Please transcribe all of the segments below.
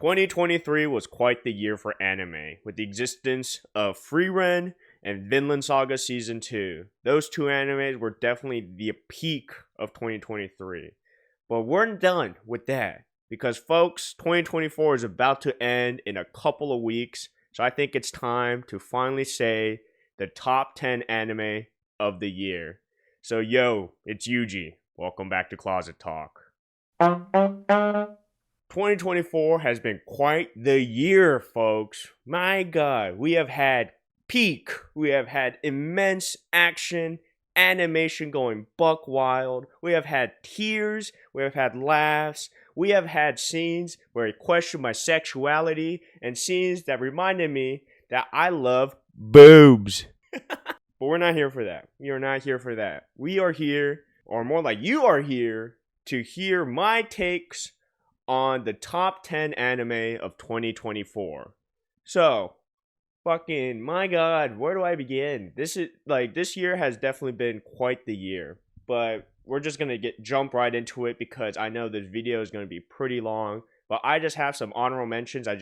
2023 was quite the year for anime, with the existence of Frieren and Vinland Saga Season 2. Those two animes were definitely the peak of 2023. But we're done with that, because folks, 2024 is about to end in a couple of weeks, so I think it's time to finally say the top 10 anime of the year. So yo, it's Yuji. Welcome back to Closet Talk. 2024 has been quite the year, folks. My God, we have had peak, we have had immense action, animation going buck wild, we have had tears, we have had laughs, we have had scenes where I questioned my sexuality, and scenes that reminded me that I love boobs. But we're not here for that. We are not here for that. We are here, or more like you are here, to hear my takes on the top 10 anime of 2024. So, fucking, my God, where do I begin? This year has definitely been quite the year, but we're just gonna jump right into it because I know this video is gonna be pretty long, but I just have some honorable mentions I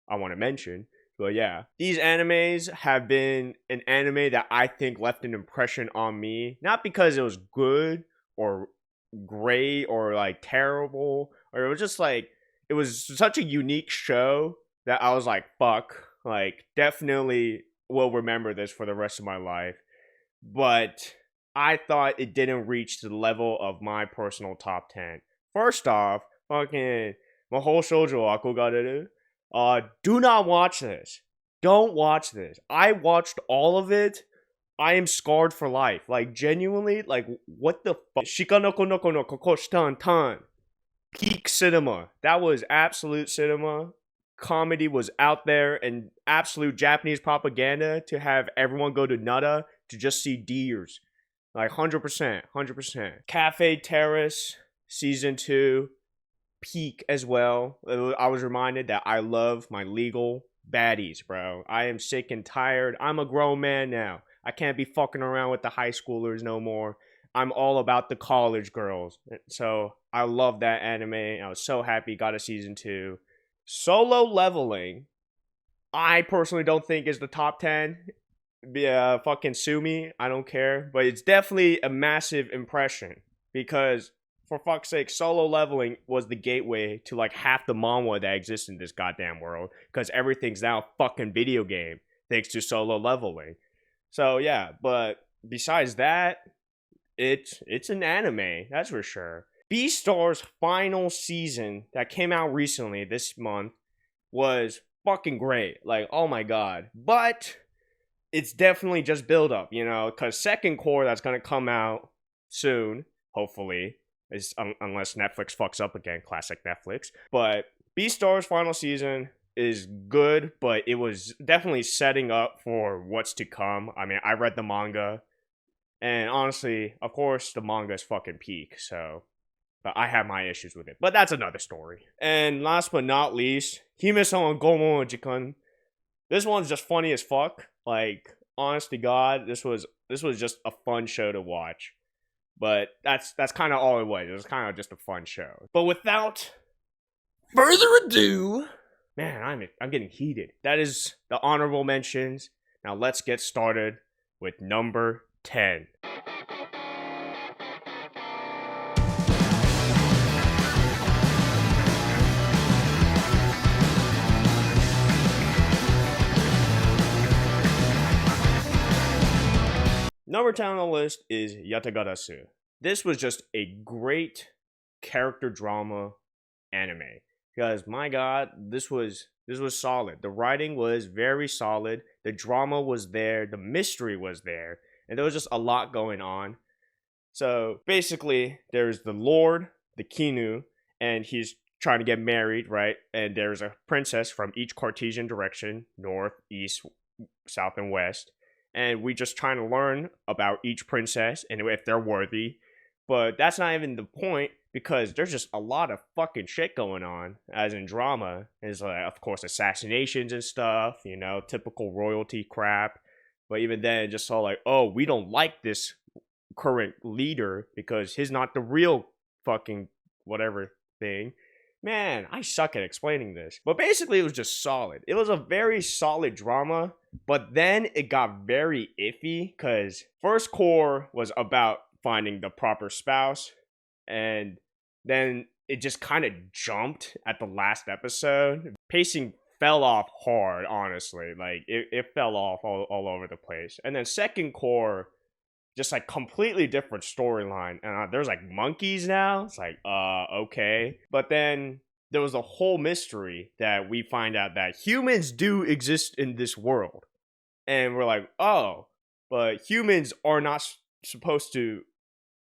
want to mention. But yeah, these animes have been an anime that I think left an impression on me, not because it was good or great or like terrible, or it was just like, it was such a unique show that I was like, fuck, like definitely will remember this for the rest of my life. But I thought it didn't reach the level of my personal top 10. First off, fucking Mahou Shoujo Akogareru. Do not watch this. Don't watch this. I watched all of it. I am scarred for life. Like, genuinely, like, what the fuck? Shikanoko noko no kokoshitan tan. Peak cinema. That was absolute cinema. Comedy was out there, and absolute Japanese propaganda to have everyone go to Nara to just see deers. Like, 100%. 100%. Cafe Terrace, Season 2. Peak as well. I was reminded that I love my legal baddies, bro. I am sick and tired. I'm a grown man now. I can't be fucking around with the high schoolers no more. I'm all about the college girls. So I love that anime. I was so happy got a season 2. Solo Leveling, I personally don't think is the top 10. Fucking sue me. I don't care. But it's definitely a massive impression because, for fuck's sake, Solo Leveling was the gateway to like half the manhwa that exists in this goddamn world, because everything's now a fucking video game thanks to Solo Leveling. So yeah, but besides that, it's an anime, that's for sure. Beastar's final season that came out recently this month was fucking great. Like, oh my god. But it's definitely just build up, you know, because second core that's gonna come out soon, hopefully, is unless Netflix fucks up again, classic Netflix. But Beastar's final season is good, but it was definitely setting up for what's to come. I mean, I read the manga, and honestly, of course, the manga is fucking peak, so, but I have my issues with it. But that's another story. And last but not least, Hime-sama Gomo Jikan. This one's just funny as fuck. Like, honest to God, this was just a fun show to watch. But that's kind of all it was. It was kind of just a fun show. But without further ado, man, I'm getting heated. That is the honorable mentions. Now let's get started with number 10. Number 10 on the list is Yatagarasu. This was just a great character drama anime. Because, my god, this was solid. The writing was very solid. The drama was there. The mystery was there. And there was just a lot going on. So, basically, there's the Lord, the Kinu, and he's trying to get married, right? And there's a princess from each Cartesian direction, north, east, south, and west. And we just trying to learn about each princess and if they're worthy. But that's not even the point, because there's just a lot of fucking shit going on, as in drama. There's, of course, assassinations and stuff, you know, typical royalty crap. But even then, just saw like, oh, we don't like this current leader because he's not the real fucking whatever thing. Man, I suck at explaining this. But basically, it was just solid. It was a very solid drama, but then it got very iffy because first core was about finding the proper spouse, and then it just kind of jumped at the last episode. Pacing fell off hard, honestly. Like, it fell off all over the place. And then second core, just like completely different storyline, and there's like monkeys now. It's like okay, but then there was a whole mystery that we find out that humans do exist in this world, and we're like, oh, but humans are not supposed to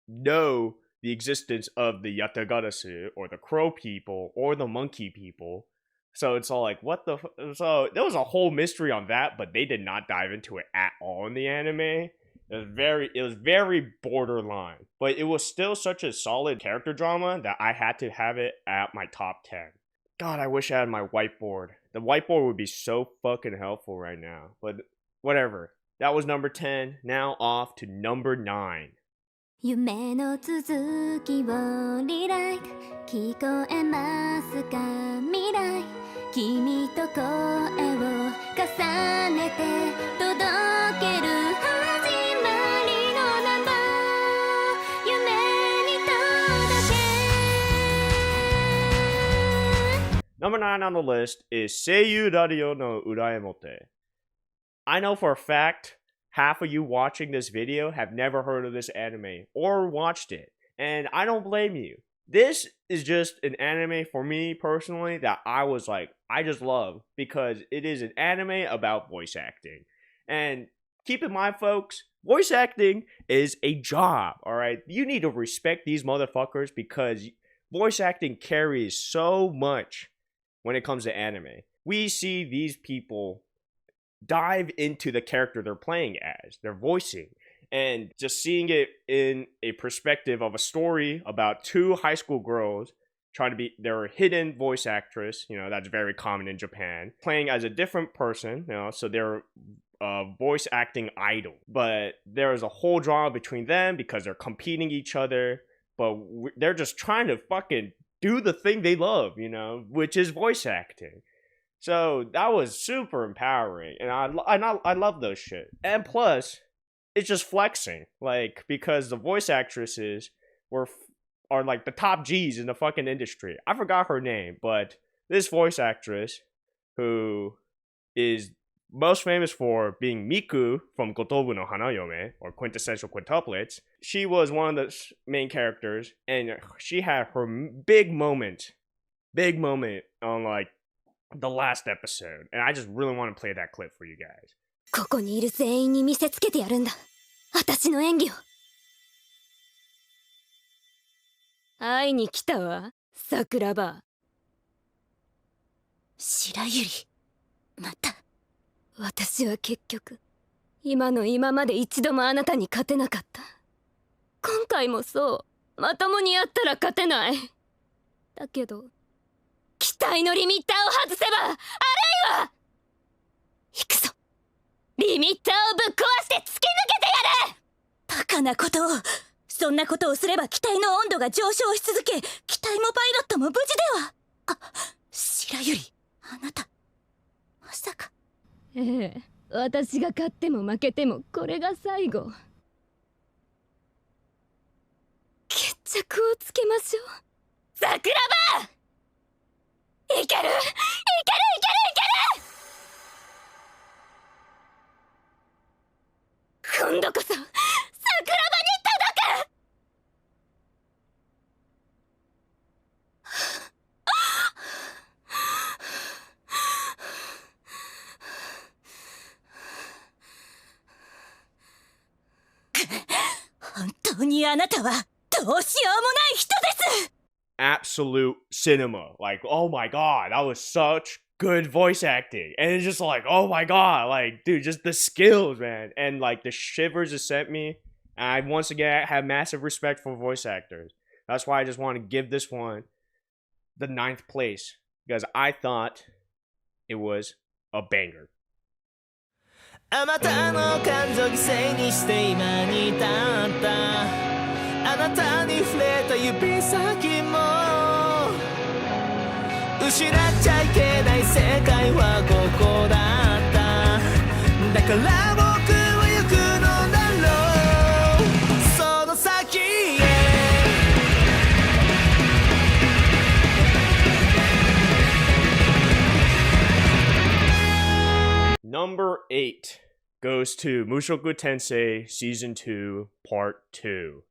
know the existence of the Yatagarasu or the crow people or the monkey people. So it's all like, what the so there was a whole mystery on that, but they did not dive into it at all in the anime. It was very borderline, but it was still such a solid character drama that I had to have it at my top 10. God, I wish I had my whiteboard. The whiteboard would be so fucking helpful right now, but whatever. That was number 10. Now off to number 9. 夢の続きをリライト聞こえますか未来君と声を重ねて届ける始まりのナンバー夢に届け Number 9 on the list is Seiyuu Radio no Uraemote. I know for a fact half of you watching this video have never heard of this anime or watched it, and I don't blame you. This is just an anime for me personally that I was like, I just love because it is an anime about voice acting. And keep in mind, folks, voice acting is a job, alright? You need to respect these motherfuckers because voice acting carries so much when it comes to anime. We see these people dive into the character they're playing as, they're voicing, and just seeing it in a perspective of a story about two high school girls trying to be their hidden voice actress, you know, that's very common in Japan, playing as a different person, you know, so they're a voice acting idol, but there's a whole drama between them because they're competing each other, but they're just trying to fucking do the thing they love, you know, which is voice acting. So that was super empowering, and I love those shit. And plus, it's just flexing, like, because the voice actresses are like the top G's in the fucking industry. I forgot her name, but this voice actress, who is most famous for being Miku from Gotobu no Hanayome, or Quintessential Quintuplets, she was one of the main characters, and she had her big moment on like the last episode, and I just really want to play that clip for you guys. ここにいる全員に見せつけてやるんだ私の演技を会いに来たわ桜庭白百合また私は結局今の今まで一度もあなたに勝てなかった今回もそうまともにやったら勝てないだけど期待のリミッターを外せばあるいは行くぞリミッターをぶっ壊して突き抜けてやるバカなことをそんなことをすれば機体の温度が上昇し続け機体もパイロットも無事ではあ白百合あなたまさかええ私が勝っても負けてもこれが最後決着をつけましょう桜庭いけるいけるいけるいける今度こそ桜庭に届く本当にあなたはどうしようもない人です Absolute cinema. Like, oh my god, that was such good voice acting. And it's just like, oh my god, like, dude, just the skills, man. And like the shivers it sent me. And I once again have massive respect for voice actors. That's why I just want to give this one the 9th place. Because I thought it was a banger. あまたの感情犠牲にして今に至ったあなたに触れた指先も失っちゃいけない世界はここだっただから僕は行くのだろうその先へ Number 8 goes to Mushoku Tensei Season 2 Part 2.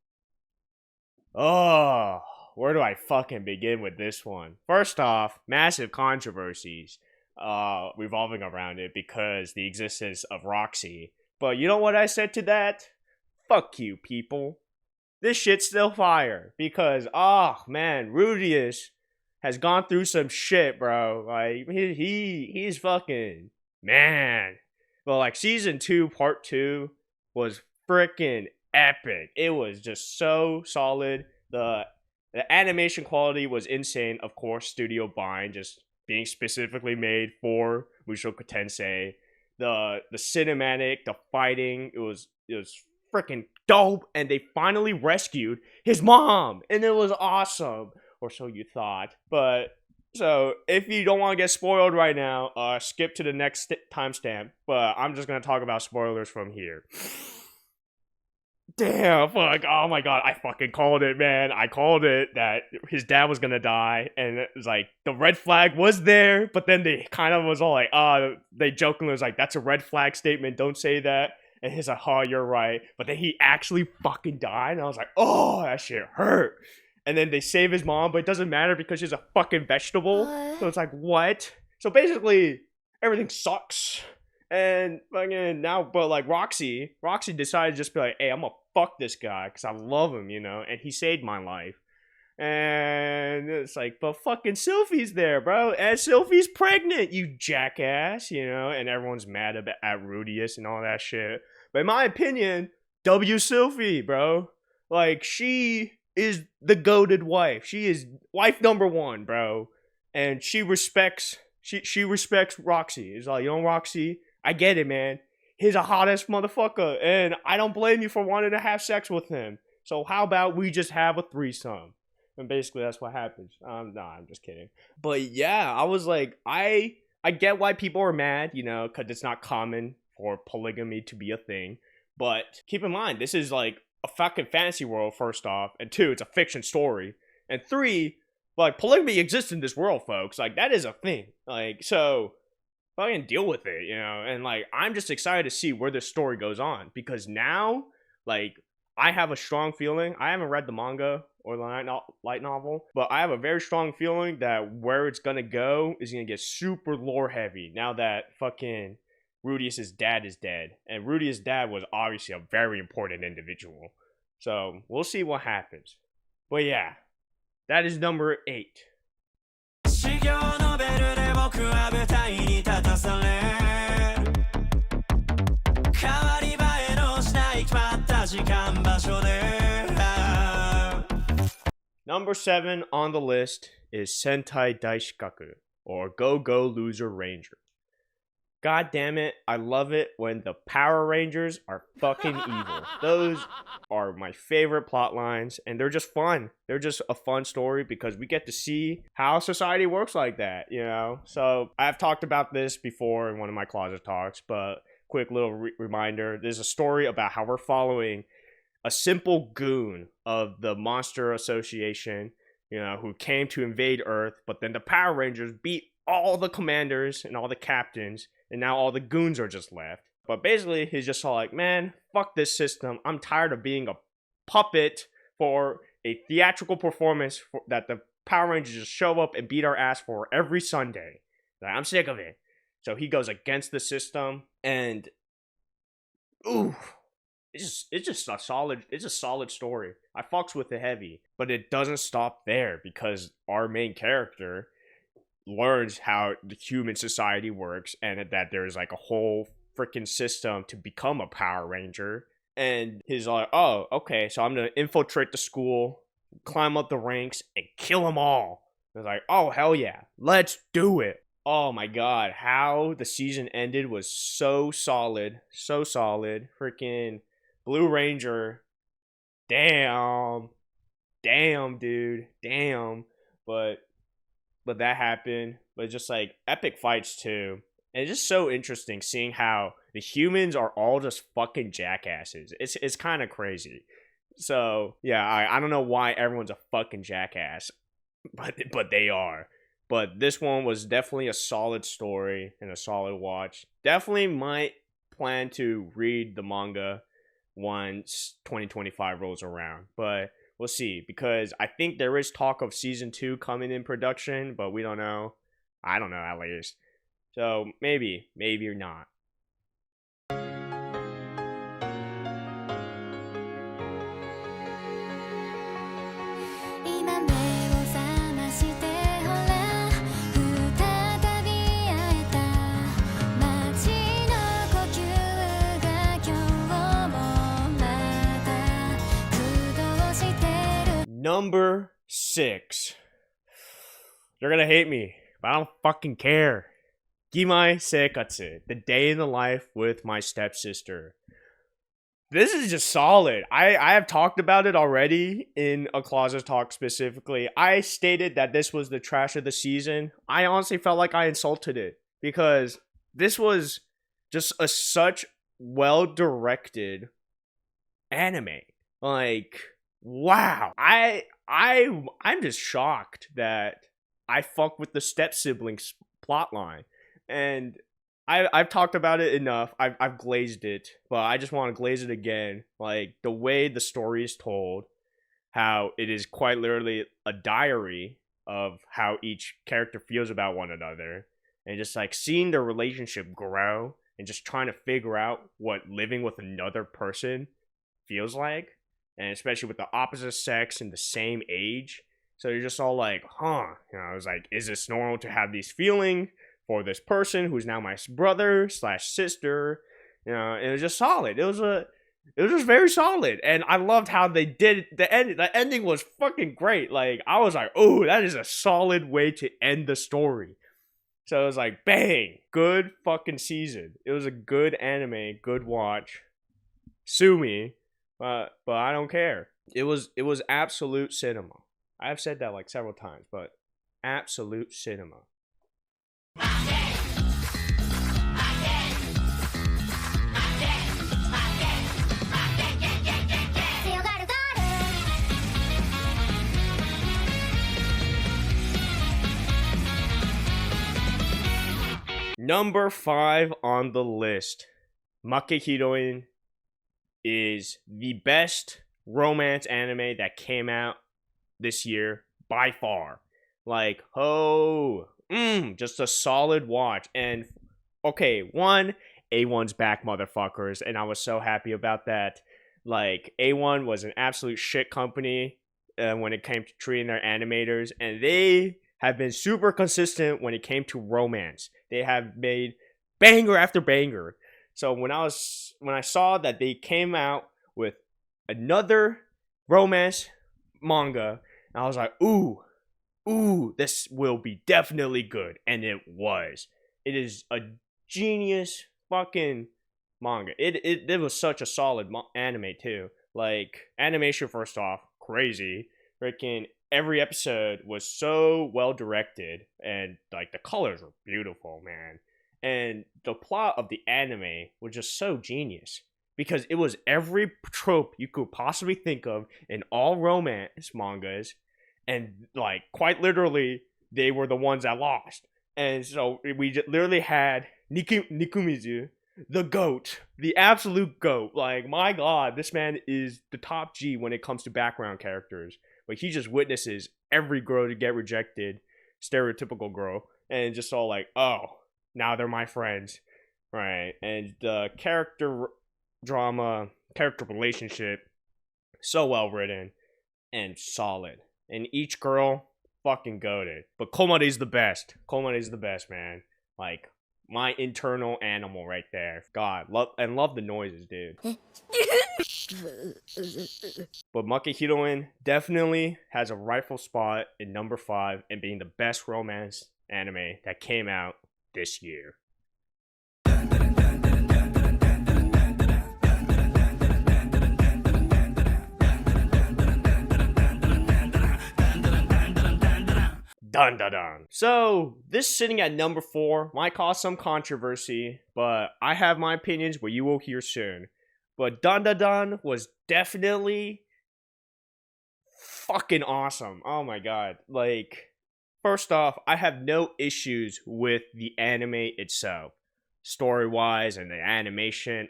Oh, where do I fucking begin with this one? First off, massive controversies revolving around it because the existence of Roxy. But you know what I said to that? Fuck you, people. This shit's still fire because, oh man, Rudius has gone through some shit, bro. Like he's fucking man. But like season 2, part 2 was freaking epic. It was just so solid. The animation quality was insane. Of course, Studio Bind just being specifically made for Mushoku Tensei. The cinematic, the fighting, it was freaking dope. And they finally rescued his mom, and it was awesome, or so you thought. But so if you don't want to get spoiled right now, skip to the next timestamp. But I'm just gonna talk about spoilers from here. Damn, fuck, oh my god, I fucking called it, man. I called it that his dad was gonna die, and it was like, the red flag was there, but then they kind of was all like, they jokingly was like, that's a red flag statement, don't say that. And he's like, oh, you're right. But then he actually fucking died, and I was like, oh, that shit hurt. And then they save his mom, but it doesn't matter because she's a fucking vegetable. So it's like, what? So basically, everything sucks. And fucking now, but like Roxy decided to just be like, hey, I'm gonna fuck this guy because I love him, you know, and he saved my life. And it's like, but fucking Sylphie's there, bro, and Sylphie's pregnant, you jackass, you know, and everyone's mad at Rudius and all that shit. But in my opinion, W Sylphie, bro, like she is the goated wife. She is wife number 1, bro, and she respects Roxy. It's like, you know, Roxy, I get it, man. He's a hot-ass motherfucker, and I don't blame you for wanting to have sex with him. So how about we just have a threesome? And basically that's what happens. I'm just kidding. But yeah, I was like, I get why people are mad, you know, because it's not common for polygamy to be a thing. But keep in mind, this is like a fucking fantasy world, first off. And 2, it's a fiction story. And 3, like, polygamy exists in this world, folks. Like, that is a thing. Like, so fucking deal with it, you know. And like, I'm just excited to see where this story goes on, because now, like, I have a strong feeling. I haven't read the manga or the light novel, but I have a very strong feeling that where it's gonna go is gonna get super lore heavy now that fucking Rudius' dad is dead. And Rudius' dad was obviously a very important individual. So we'll see what happens. But yeah, that is number 8. 修行のベルで僕は舞台に立たされ変わり映えのしない決まった時間場所で Number 7 on the list is Sentai Daishikaku, or Go Go Loser Ranger. God damn it, I love it when the Power Rangers are fucking evil. Those are my favorite plot lines, and they're just fun. They're just a fun story because we get to see how society works like that, you know? So I've talked about this before in one of my closet talks, but quick little reminder, there's a story about how we're following a simple goon of the Monster Association, you know, who came to invade Earth, but then the Power Rangers beat all the commanders and all the captains, and now all the goons are just left. But basically, he's just all like, man, fuck this system. I'm tired of being a puppet for a theatrical performance that the Power Rangers just show up and beat our ass for every Sunday. Like, I'm sick of it. So he goes against the system, and ooh, it's just a solid story. I fucks with it heavy, but it doesn't stop there because our main character learns how the human society works and that there's like a whole freaking system to become a Power Ranger. And he's like, oh, okay, so I'm gonna infiltrate the school, climb up the ranks, and kill them all. I was like, oh, hell yeah, let's do it. Oh my god, how the season ended was so solid. Freaking Blue Ranger, damn dude, damn. But but that happened. But just like epic fights too. And it's just so interesting seeing how the humans are all just fucking jackasses. It's kind of crazy. So yeah, I don't know why everyone's a fucking jackass, but they are. But this one was definitely a solid story and a solid watch. Definitely might plan to read the manga once 2025 rolls around, but we'll see, because I think there is talk of season 2 coming in production, but we don't know. I don't know, at least. So maybe or not. Number 6. You're gonna hate me, but I don't fucking care. Gimai Seikatsu, the day in the life with my stepsister. This is just solid. I have talked about it already in a closet talk specifically. I stated that this was the trash of the season. I honestly felt like I insulted it, because this was just such well-directed anime. Like, wow. I'm just shocked that I fuck with the step siblings plotline. And I've talked about it enough. I've glazed it, but I just want to glaze it again. Like, the way the story is told, how it is quite literally a diary of how each character feels about one another, and just like seeing their relationship grow and just trying to figure out what living with another person feels like, and especially with the opposite sex and the same age. So you're just all like, huh, you know, I was like, is this normal to have these feelings for this person who's now my brother / sister? You know, it was just solid. It was just very solid, and I loved how they did the end. The ending was fucking great. Like, I was like, oh, that is a solid way to end the story. So it was like, bang, good fucking season. It was a good anime, good watch. Sue me, but I don't care. It was absolute cinema. I've said that like several times, but absolute cinema. Number 5 on the list. Heroine is the best romance anime that came out this year by far. Like, just a solid watch. And okay, A1's back, motherfuckers, and I was so happy about that. Like, A1 was an absolute shit company when it came to treating their animators, and they have been super consistent when it came to romance. They have made banger after banger. So when I saw that they came out with another romance manga, I was like, ooh, this will be definitely good. And it was. It is a genius fucking manga. It was such a solid anime too. Like, animation, first off, crazy. Freaking every episode was so well directed, and like the colors were beautiful, man. And the plot of the anime was just so genius, because it was every trope you could possibly think of in all romance mangas, and like quite literally they were the ones that lost. And so we literally had Nikumizu, the GOAT, the absolute GOAT. Like, my god, this man is the top G when it comes to background characters. Like, he just witnesses every girl to get rejected, stereotypical girl, and just all like, oh, now they're my friends, right? And the character drama, character relationship, so well written and solid. And each girl, fucking goated. But Komade's the best. Komade's the best, man. Like, my internal animal right there. God, love the noises, dude. But Heroine definitely has a rightful spot in number 5 in being the best romance anime that came out this year. Dandadan. So, this sitting at number 4 might cause some controversy, but I have my opinions, what you will hear soon. But Dandadan was definitely fucking awesome. Oh my god. Like, first off, I have no issues with the anime itself. Story-wise and the animation,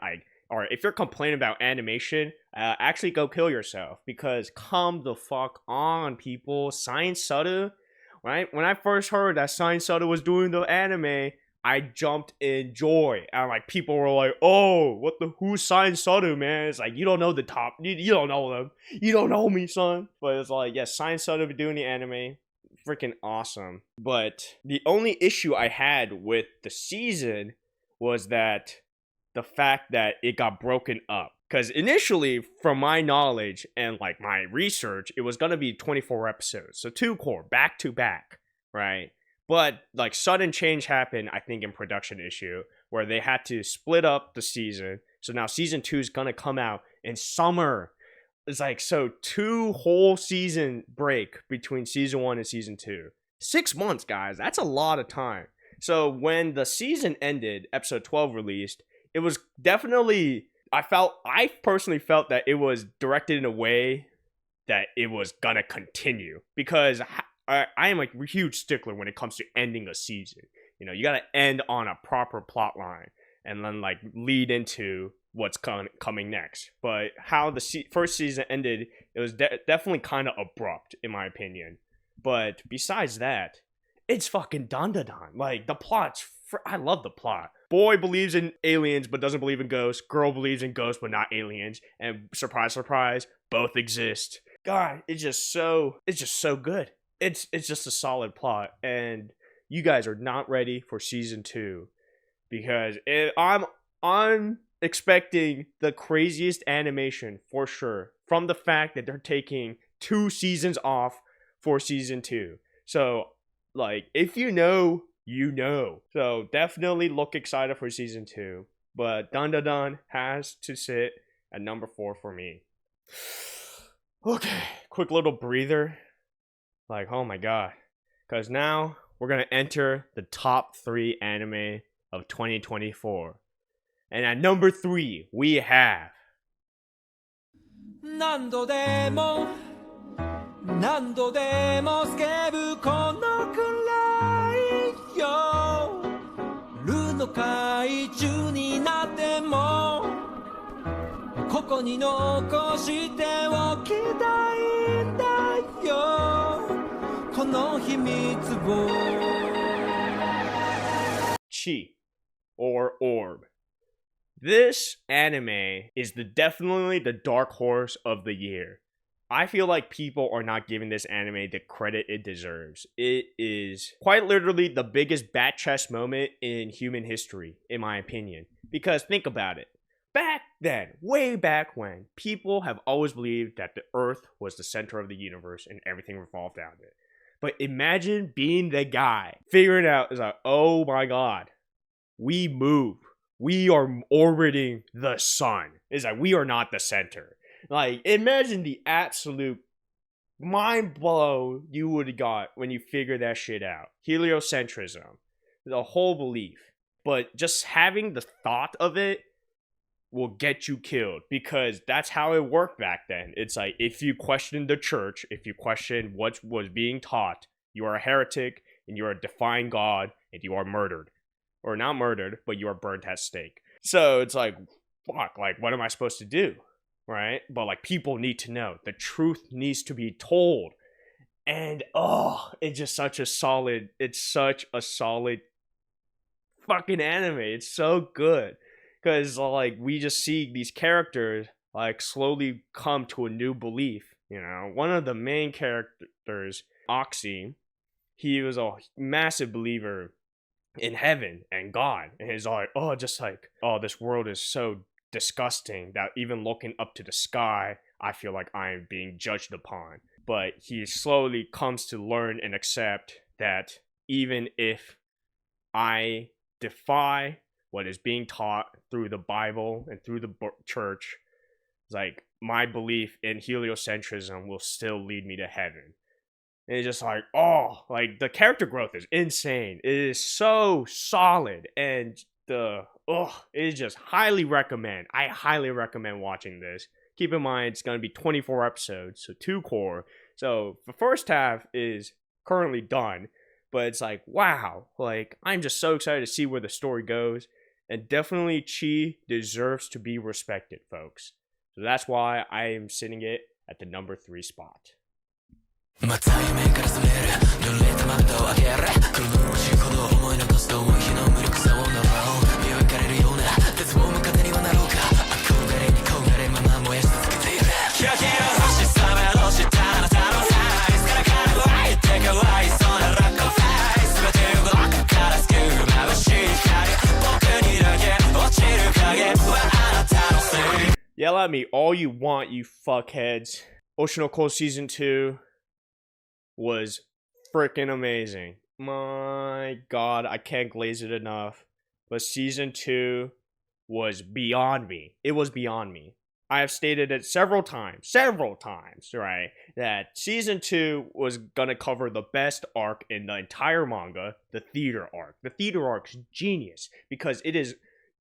or if you're complaining about animation, actually go kill yourself, because come the fuck on, people. Science Suda, right? When I first heard that Science Suda was doing the anime, I jumped in joy. And like, people were like, "Oh, who's Science Suda, man?" It's like, you don't know the top, you don't know them, you don't know me, son. But it's like, yes, Science Suda doing the anime, freaking awesome. But the only issue I had with the season was that the fact that it got broken up. Because initially, from my knowledge and like my research, it was going to be 24 episodes. So 2 core, back to back, right? But like, sudden change happened, I think, in production issue, where they had to split up the season. So now season 2 is going to come out in summer. It's like, so 2 whole season break between season 1 and season 2. 6 months, guys. That's a lot of time. So when the season ended, episode 12 released, it was definitely, I personally felt that it was directed in a way that it was gonna continue, because I am like a huge stickler when it comes to ending a season. You know, you gotta end on a proper plot line and then like lead into what's coming next. But how the first season ended, it was definitely kind of abrupt, in my opinion. But besides that, it's fucking Dandadan. Like, the plot's I love the plot. Boy believes in aliens but doesn't believe in ghosts. Girl believes in ghosts but not aliens. And surprise, surprise, both exist. God, it's just so good. It's just a solid plot. And you guys are not ready for season 2, because I'm expecting the craziest animation for sure, from the fact that they're taking 2 seasons off for season 2. So, like, if you know, you know. So definitely look excited for season 2. But Dandadan has to sit at number 4 for me. Okay, quick little breather. Like, oh my god. Because now we're going to enter the top 3 anime of 2024. And at number 3, we have... 何度でも何度でもスケブこのくらいよルの怪獣になってもここに残しておきたいんだよこの秘密を Chi, or Orb. This anime is definitely the dark horse of the year. I feel like people are not giving this anime the credit it deserves. It is quite literally the biggest bat chest moment in human history, in my opinion. Because think about it. Back then, way back when, people have always believed that the Earth was the center of the universe and everything revolved around it. But imagine being the guy, figuring out, is like, oh my god, we move. We are orbiting the sun. It's like, we are not the center. Like, imagine the absolute mind blow you would have got when you figure that shit out. Heliocentrism. The whole belief. But just having the thought of it will get you killed, because that's how it worked back then. It's like, if you question the church, if you question what was being taught, you are a heretic and you are defying God and you are murdered. Or not murdered, but you are burnt at stake. So it's like, fuck, like, what am I supposed to do? Right? But like, people need to know. The truth needs to be told. And it's just such a solid fucking anime. It's so good. Because like, we just see these characters like slowly come to a new belief. You know, one of the main characters, Oxy, he was a massive believer in heaven and God, and he's like, this world is so disgusting that even looking up to the sky, I feel like I am being judged upon. But he slowly comes to learn and accept that even if I defy what is being taught through the Bible and through the church, like, my belief in heliocentrism will still lead me to heaven. And it's just like, oh, like the character growth is insane. It is so solid, and it is just highly recommend. I highly recommend watching this. Keep in mind it's gonna be 24 episodes, so 2 core. So the first half is currently done, but it's like, wow, like I'm just so excited to see where the story goes, and definitely Chi deserves to be respected, folks. So that's why I am sitting it at the number 3 spot. また夢から覚める濡れた窓を開ける苦しいほど思い残すと思い日の無力さを呪う身をいかれるような絶望も糧にはなろうか憧れに焦がれまま燃やし続けているキラキラ星さまのしたあなたのフェイスから輝いてかわいそうなラックフェイス全てをロックから救う眩しい光僕にだけ落ちる影はあなたのせい Yell at me all you want, you fuckheads. Oshi no Ko Season 2 was freaking amazing. My god, I can't glaze it enough. But Season 2 was beyond me. It was beyond me. I have stated it several times, right? That Season 2 was gonna cover the best arc in the entire manga, the theater arc. The theater arc is genius because it is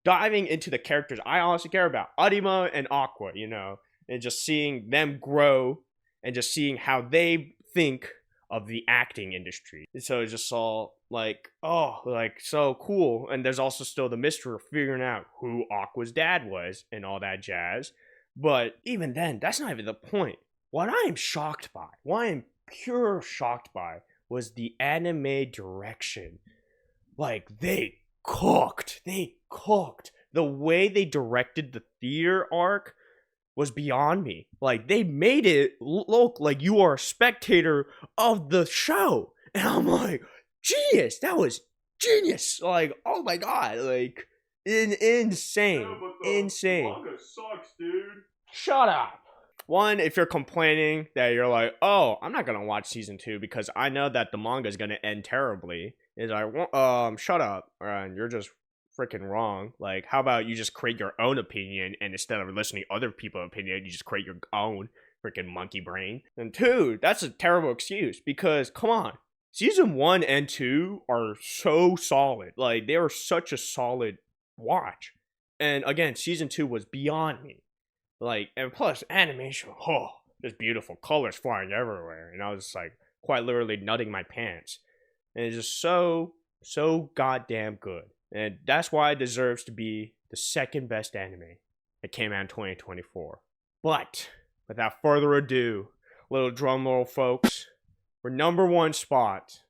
diving into the characters I honestly care about. Arima and Aqua, you know, and just seeing them grow and just seeing how they think of the acting industry. So it's just all like, oh, like so cool. And there's also still the mystery of figuring out who Aqua's dad was and all that jazz. But even then, that's not even the point. What I am shocked by, what I am pure shocked by, was the anime direction. Like, they cooked. The way they directed the theater arc was beyond me. Like, they made it look like you are a spectator of the show. And I'm like, genius. That was genius. Like, oh my god. Like, insane. Insane. Manga sucks, dude. Shut up. One, if you're complaining that you're like, oh, I'm not gonna watch season 2 because I know that the manga is gonna end terribly, is like, shut up. You're just freaking wrong. Like, how about you just create your own opinion, and instead of listening to other people's opinion, you just create your own freaking monkey brain. And 2, that's a terrible excuse because, come on, season 1 and 2 are so solid. Like, they were such a solid watch. And again, season 2 was beyond me. Like, and plus animation, just beautiful colors flying everywhere, and I was just like quite literally nutting my pants. And it's just so goddamn good. And that's why it deserves to be the second best anime that came out in 2024. But without further ado, little drum roll, folks, for number 1 spot.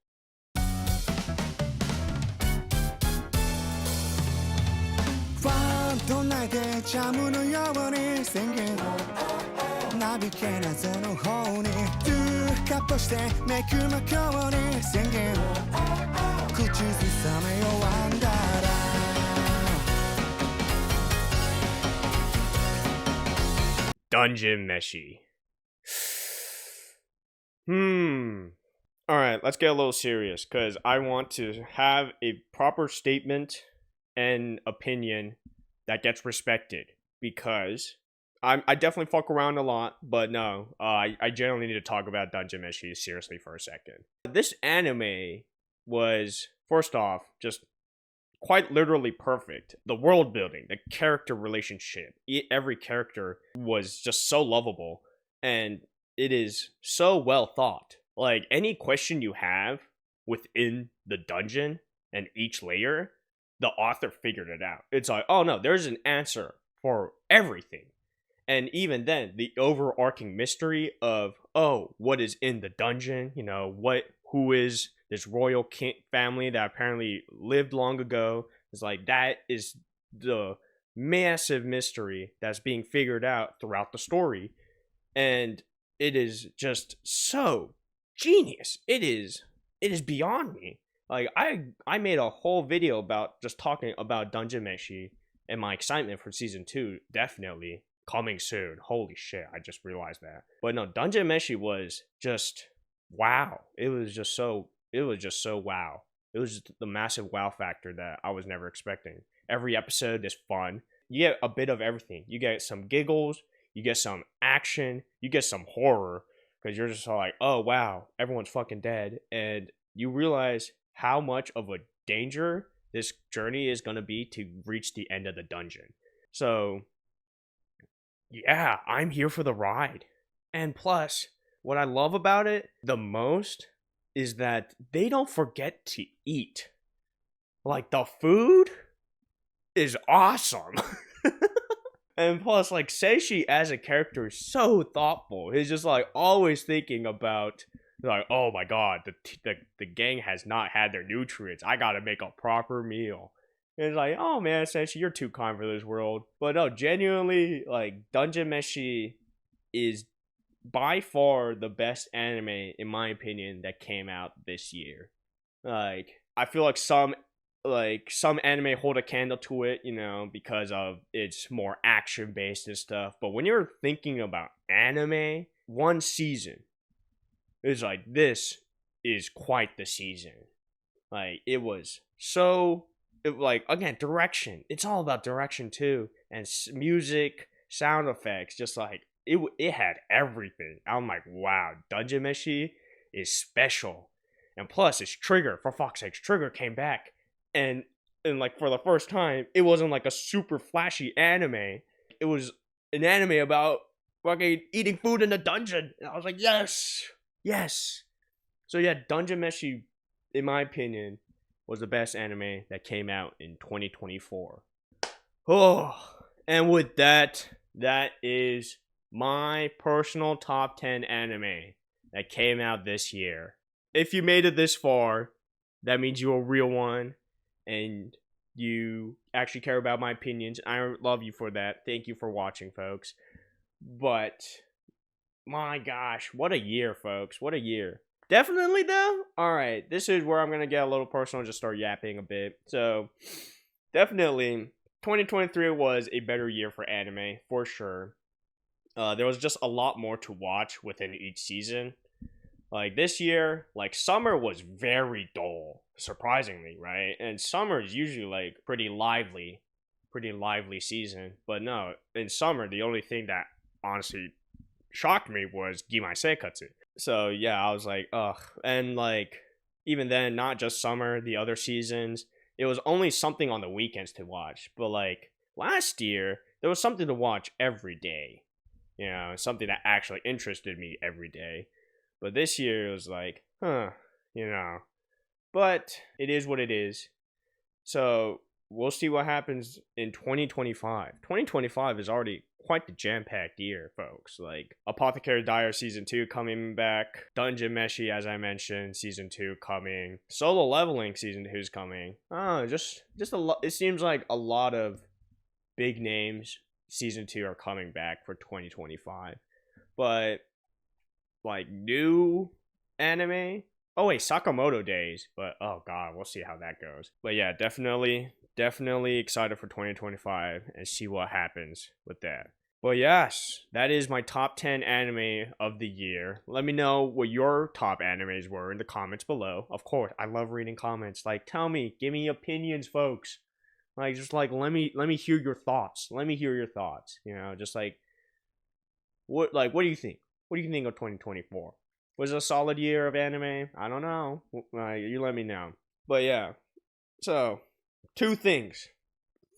Dungeon Meshi. Alright, let's get a little serious, because I want to have a proper statement and opinion that gets respected, because I definitely fuck around a lot, but no, I generally need to talk about Dungeon Meshi seriously for a second. This anime was, first off, just quite literally perfect. The world building, the character relationship, every character was just so lovable, and it is so well thought. Like, any question you have within the dungeon and each layer, the author figured it out. It's like, oh no, there's an answer for everything. And even then, the overarching mystery of, oh, what is in the dungeon? You know, who is this royal king family that apparently lived long ago? It's like, that is the massive mystery that's being figured out throughout the story. And it is just so genius. It is beyond me. Like, I made a whole video about just talking about Dungeon Meshi and my excitement for season 2, definitely coming soon. Holy shit, I just realized that. But no, Dungeon Meshi was just wow. It was just so wow. It was just the massive wow factor that I was never expecting. Every episode is fun. You get a bit of everything. You get some giggles, you get some action, you get some horror. because you're just all like, oh wow, everyone's fucking dead, and you realize how much of a danger this journey is gonna be to reach the end of the dungeon. So yeah, I'm here for the ride. And plus, what I love about it the most is that they don't forget to eat. Like, the food is awesome. And plus, like, Seishi as a character is so thoughtful. He's just like always thinking about, like, oh my god, the gang has not had their nutrients. I gotta make a proper meal. And it's like, oh man, Seishi, you're too kind for this world. But no, genuinely, like, Dungeon Meshi is by far the best anime, in my opinion, that came out this year. Like, I feel like some anime hold a candle to it, you know, because of it's more action based and stuff. But when you're thinking about anime, one season is like, this is quite the season. Like, it was so, like, again, direction. It's all about direction too, and music, sound effects. Just like it had everything. I'm like, wow, Dungeon Meshi is special. And plus, it's Trigger. For fuck's sake, Trigger came back. And like, for the first time, it wasn't like a super flashy anime. It was an anime about fucking eating food in a dungeon. And I was like, yes, yes. So yeah, Dungeon Meshi, in my opinion, was the best anime that came out in 2024. Oh, and with that, that is my personal top 10 anime that came out this year. If you made it this far, that means you're a real one. And you actually care about my opinions. I love you for that. Thank you for watching, folks. But my gosh, what a year, folks. What a year. Definitely, though. All right, this is where I'm going to get a little personal and just start yapping a bit. So, definitely, 2023 was a better year for anime, for sure. There was just a lot more to watch within each season. Like, this year, like, summer was very dull, surprisingly, right? And summer is usually, like, pretty lively season. But no, in summer, the only thing that honestly shocked me was Gimai Seikatsu. So yeah, I was like, ugh. And like, even then, not just summer, the other seasons, it was only something on the weekends to watch. But like, last year, there was something to watch every day. You know, something that actually interested me every day. But this year, it was like, you know. But it is what it is. So we'll see what happens in 2025. 2025 is already quite the jam-packed year, folks. Like, Apothecary Diary Season 2 coming back. Dungeon Meshi, as I mentioned, Season 2 coming. Solo Leveling Season 2 is coming. Just a lot. It seems like a lot of big names Season 2 are coming back for 2025. But like, new anime, oh wait, Sakamoto Days, but oh god, we'll see how that goes. But yeah, definitely excited for 2025 and see what happens with that. But yes, that is my top 10 anime of the year. Let me know what your top animes were in the comments below. Of course, I love reading comments. Like, tell me, give me opinions, folks. Like, just like, let me hear your thoughts. Let me hear your thoughts. You know, just like, what do you think? What do you think of 2024? Was it a solid year of anime? I don't know. You let me know. But yeah. So, two things.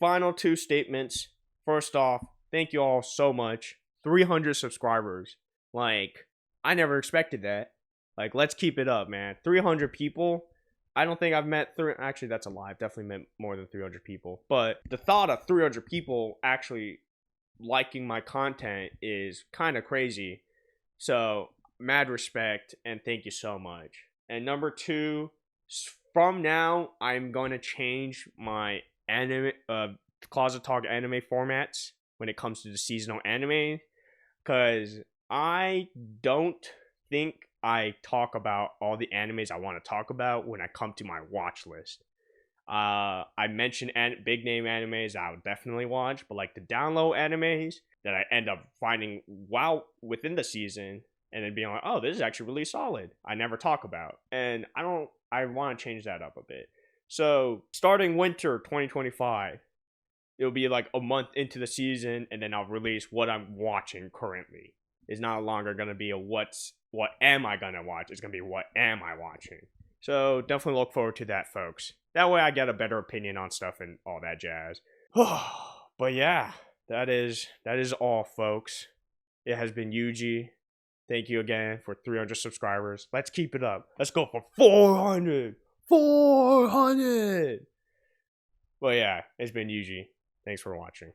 Final two statements. First off, thank you all so much. 300 subscribers. Like, I never expected that. Like, let's keep it up, man. 300 people. I don't think I've met actually, that's a lie. I've definitely met more than 300 people. But the thought of 300 people actually liking my content is kind of crazy. So, mad respect and thank you so much. And number two, from now, I'm going to change my anime, Closet Talk anime formats when it comes to the seasonal anime. Because I don't think I talk about all the animes I want to talk about when I come to my watch list. I mentioned big name animes I would definitely watch, but like the download animes that I end up finding while within the season and then being like, oh, this is actually really solid, I never talk about. And I want to change that up a bit. So starting winter 2025, it'll be like a month into the season and then I'll release what I'm watching currently. It's not longer going to be a what's what am I gonna watch? It's gonna be what am I watching? So definitely look forward to that, folks. That way I get a better opinion on stuff and all that jazz. But yeah, that is all, folks. It has been Yuji. Thank you again for 300 subscribers. Let's keep it up. Let's go for 400. 400. But yeah, it's been Yuji. Thanks for watching.